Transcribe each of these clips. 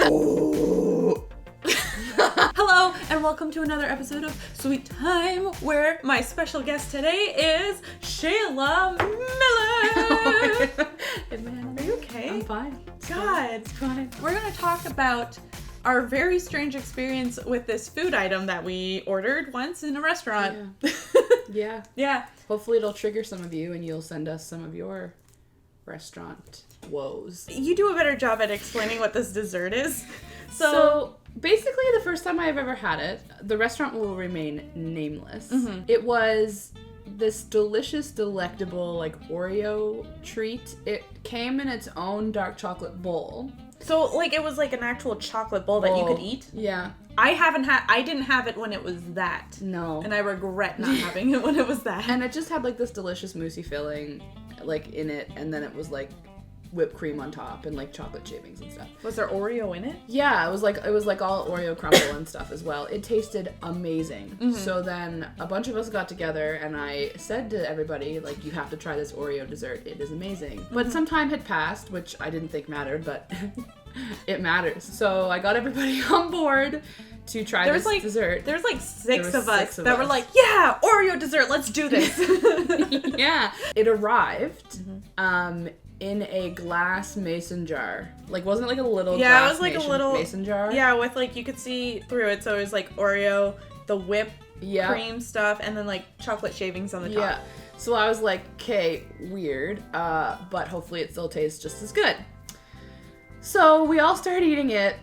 Hello, and welcome to another episode of Sweet Time, where my special guest today is Shayla Miller. Hey man, Are you okay? I'm fine. God, It's fine. we're going to talk about our very strange experience with this food item that we ordered once in a restaurant. Yeah. Yeah. Hopefully it'll trigger some of you and you'll send us some of your restaurant woes. You do a better job at explaining what this dessert is. So basically the first time I've ever had it, the restaurant will remain nameless. Mm-hmm. It was this delicious, delectable, like Oreo treat. It came in its own dark chocolate bowl. So, like, it was like an actual chocolate bowl that you could eat? Yeah. I didn't have it when it was that. No. And I regret not having it when it was that. And it just had like this delicious moussey filling like in it, and then it was like whipped cream on top and like chocolate shavings and stuff. Was there Oreo in it? Yeah, it was like all Oreo crumble and stuff as well. It tasted amazing. Mm-hmm. So then a bunch of us got together and I said to everybody, like, you have to try this Oreo dessert. It is amazing. Mm-hmm. But some time had passed, which I didn't think mattered, but it matters. So I got everybody on board to try this dessert. There's like six of us that were like, yeah, Oreo dessert, let's do this. Yeah. It arrived in a glass mason jar. Like, wasn't it like a little yeah, glass it was like a little mason jar? Yeah, with like, you could see through it. So it was like Oreo, the whipped cream stuff, and then like chocolate shavings on the top. Yeah. So I was like, okay, weird, but hopefully it still tastes just as good. So we all started eating it.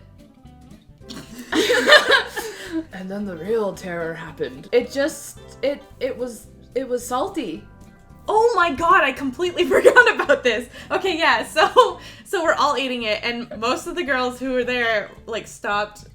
And then the real terror happened. It was salty. Oh my god, I completely forgot about this. Okay, yeah, so we're all eating it, and most of the girls who were there, like, stopped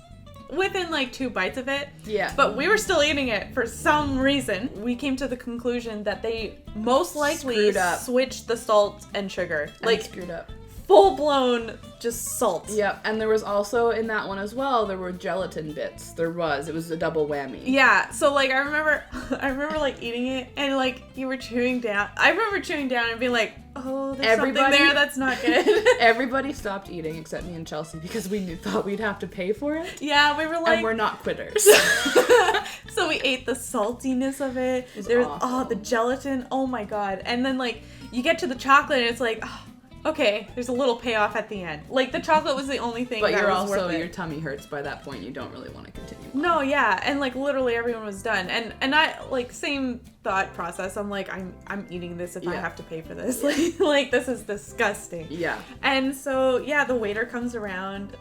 within, like, 2 bites of it. Yeah. But we were still eating it for some reason. We came to the conclusion that they most likely switched the salt and sugar. Like, screwed up. Full-blown just salt. Yeah, and there was also, in that one as well, there were gelatin bits. It was a double whammy. Yeah, so, like, I remember, like, eating it, and, like, you were chewing down. I remember chewing down and being like, oh, there's something there that's not good. Everybody stopped eating except me and Chelsea because we thought we'd have to pay for it. Yeah, we were like... And we're not quitters. So we ate the saltiness of it. There was the gelatin. Oh, my God. And then, like, you get to the chocolate, and it's like... Oh, okay, there's a little payoff at the end. Like, the chocolate was the only thing that was worth it. Your tummy hurts by that point. You don't really want to continue on. No, yeah, and, like, literally everyone was done. And I, like, same thought process. I'm like, I'm eating this if I have to pay for this. Like, this is disgusting. Yeah. And so, yeah, the waiter comes around.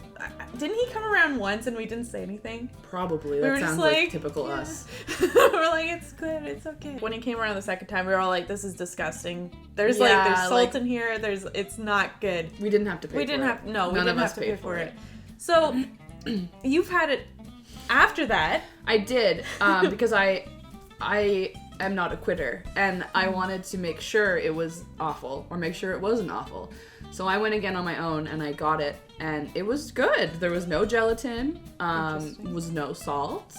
Didn't he come around once and we didn't say anything? Probably. That sounds like typical us. We're like, it's good, it's okay. When he came around the second time, we were all like, this is disgusting. There's salt in here. It's not good. We didn't have to pay for it. We didn't have to pay for it. So, you've had it after that. I did, because I am not a quitter, and I wanted to make sure it was awful, or make sure it wasn't awful. So I went again on my own, and I got it, and it was good. There was no gelatin, was no salt,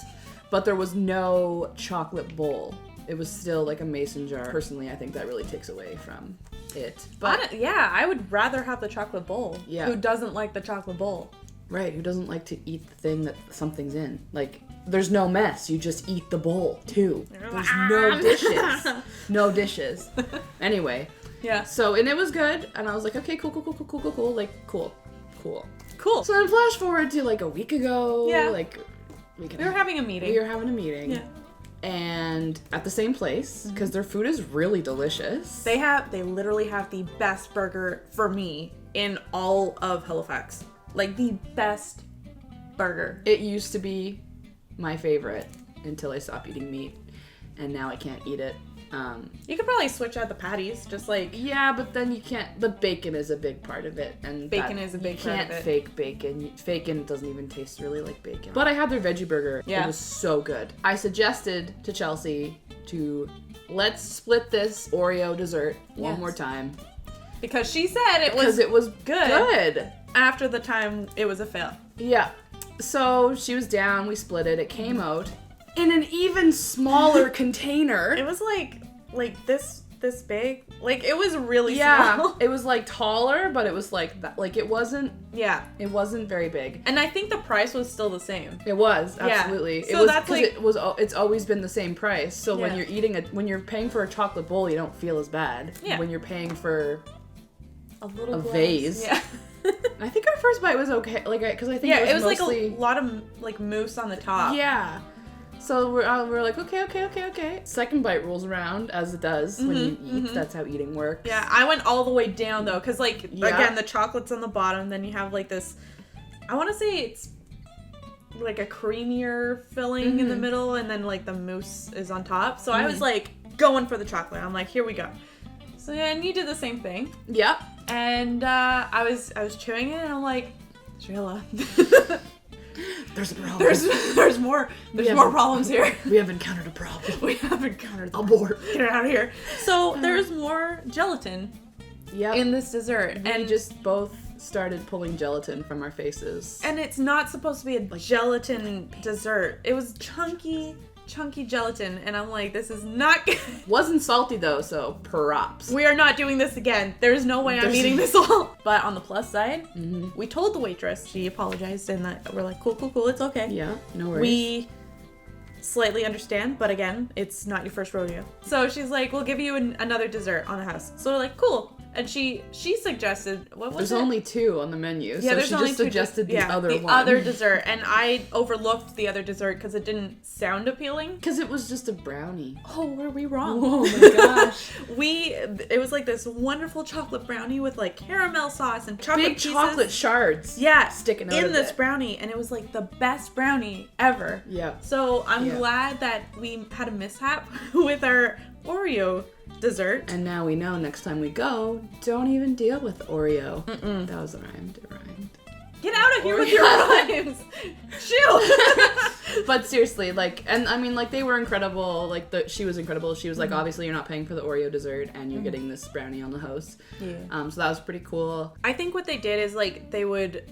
but there was no chocolate bowl. It was still like a mason jar. Personally, I think that really takes away from it. But I would rather have the chocolate bowl. Yeah. Who doesn't like the chocolate bowl? Right, who doesn't like to eat the thing that something's in? Like, there's no mess. You just eat the bowl, too. There's no dishes. No dishes. Anyway. Yeah. So, and it was good, and I was like, okay, cool. Like, cool. So then flash forward to, like, a week ago. Yeah. Like, we were having a meeting. Yeah. And at the same place, because their food is really delicious. They literally have the best burger, for me, in all of Halifax. Like, the best burger. It used to be my favorite until I stopped eating meat, and now I can't eat it. You could probably switch out the patties, just like... Yeah, but then you can't... The bacon is a big part of it, and bacon is a big part of it. You can't fake bacon. Bacon doesn't even taste really like bacon. But I had their veggie burger. Yeah. It was so good. I suggested to Chelsea let's split this Oreo dessert one more time. Because she said it was good. After the time it was a fail. Yeah. So she was down, we split it, it came out in an even smaller container. It was like this this big. Like, it was really Yeah, small. it was like taller, but it was like that. Like it wasn't Yeah. very big. And I think the price was still the same. It was absolutely. So it was that's like it's always been the same price. So when Yeah. you're when you're paying for a chocolate bowl, you don't feel as bad. Yeah. When you're paying for a little a glass. vase. Yeah. I think our first bite was okay. Like, because I think Yeah, it was mostly, like a lot of like mousse on the top. Yeah. So we're like, okay. Second bite rolls around, as it does when you eat. That's how eating works. Yeah, I went all the way down though, because like, Yeah. again, the chocolate's on the bottom, then you have like this, I want to say it's like a creamier filling in the middle, and then like the mousse is on top. So I was like going for the chocolate. I'm like, here we go. So yeah, and you did the same thing. Yep. And I was chewing it, and I'm like, Shayla, There's a problem. there's more problems here. We have encountered a problem. We have encountered them. Abort. Get it out of here. So there's more gelatin Yep. in this dessert, We and just both started pulling gelatin from our faces. and it's not supposed to be a gelatin dessert. It was chunky gelatin, and I'm like, this is not good. Wasn't salty though, so props. We are not doing this again. There's no way I'm eating this all. But on the plus side, we told the waitress. She apologized, and we're like, cool, it's okay. Yeah, no worries. We slightly understand, but again, it's not your first rodeo. So she's like, we'll give you another dessert on the house. So we're like, cool. And she suggested, what was There's it? only 2 on the menu, Yeah, so there's she only just 2 suggested the other the one. other dessert, and I overlooked the other dessert because it didn't sound appealing. Because it was just a brownie. Oh, were we wrong? Oh my gosh. It was like this wonderful chocolate brownie with like caramel sauce and chocolate Big pieces. chocolate shards. Yeah, sticking out in of this it. brownie, and it was like the best brownie ever. Yeah. So I'm Yeah. glad that we had a mishap with our Oreo dessert. And now we know next time we go, don't even deal with Oreo. That was rhymed. It rhymed. Get out of here with your rhymes. Shoo. But seriously, like, and I mean, like, they were incredible. Like, she was incredible. She was like, obviously, you're not paying for the Oreo dessert, and you're getting this brownie on the house. Yeah. So that was pretty cool. I think what they did is like they would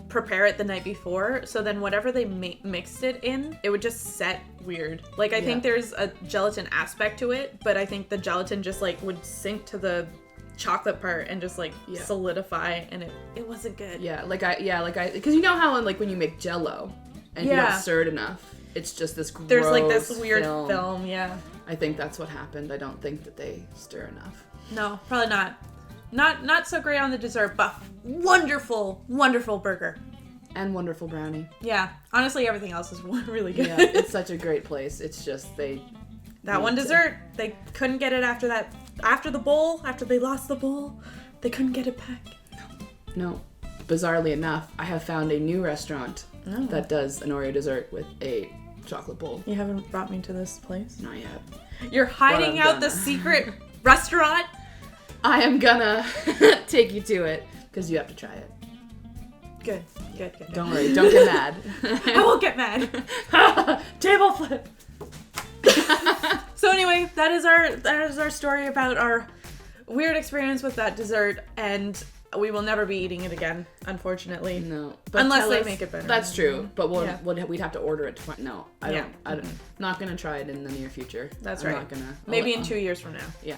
prepare it the night before, so then whatever they mixed it in, it would just set weird. Like, I think there's a gelatin aspect to it, but I think the gelatin just like would sink to the chocolate part and just like solidify, and it wasn't good. Because you know how like when you make Jell-O and you don't stir it enough, it's just this gross There's like this weird film. Yeah. I think that's what happened. I don't think that they stir enough. No, probably not. Not so great on the dessert, but wonderful burger. And wonderful brownie. Yeah, honestly, everything else is really good. Yeah, it's such a great place. It's just that one dessert, they couldn't get it after that. After the bowl, after they lost the bowl, they couldn't get it back. No. Bizarrely enough, I have found a new restaurant that does an Oreo dessert with a chocolate bowl. You haven't brought me to this place? Not yet. You're hiding out the secret restaurant? I am gonna take you to it, because you have to try it. Good. Don't worry, don't get mad. I won't get mad. Table flip! So anyway, that is our story about our weird experience with that dessert, and we will never be eating it again, unfortunately. No. But unless they make it better. That's true, but we'd have to order it. No, I don't. Yeah. Not gonna try it in the near future. That's I'm right. Not gonna. Maybe in 2 years from now. Yeah,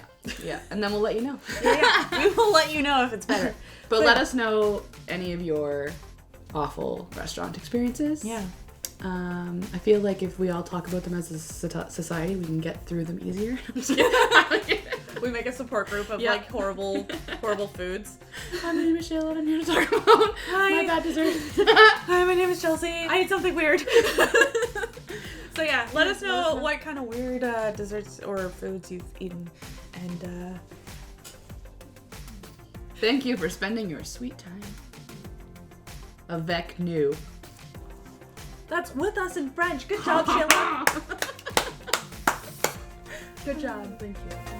and then we'll let you know. Yeah, we will let you know if it's better. But let us know any of your awful restaurant experiences. Yeah. I feel like if we all talk about them as a society, we can get through them easier. We make a support group of like horrible foods. Hi, my name is Shayla, and I'm here to talk about my bad dessert. Hi, my name is Chelsea. I ate something weird. So yeah, let us know what kind of weird desserts or foods you've eaten, and thank you for spending your sweet time. Avec nous. That's with us in French. Good job, Shayla. Good job. Thank you.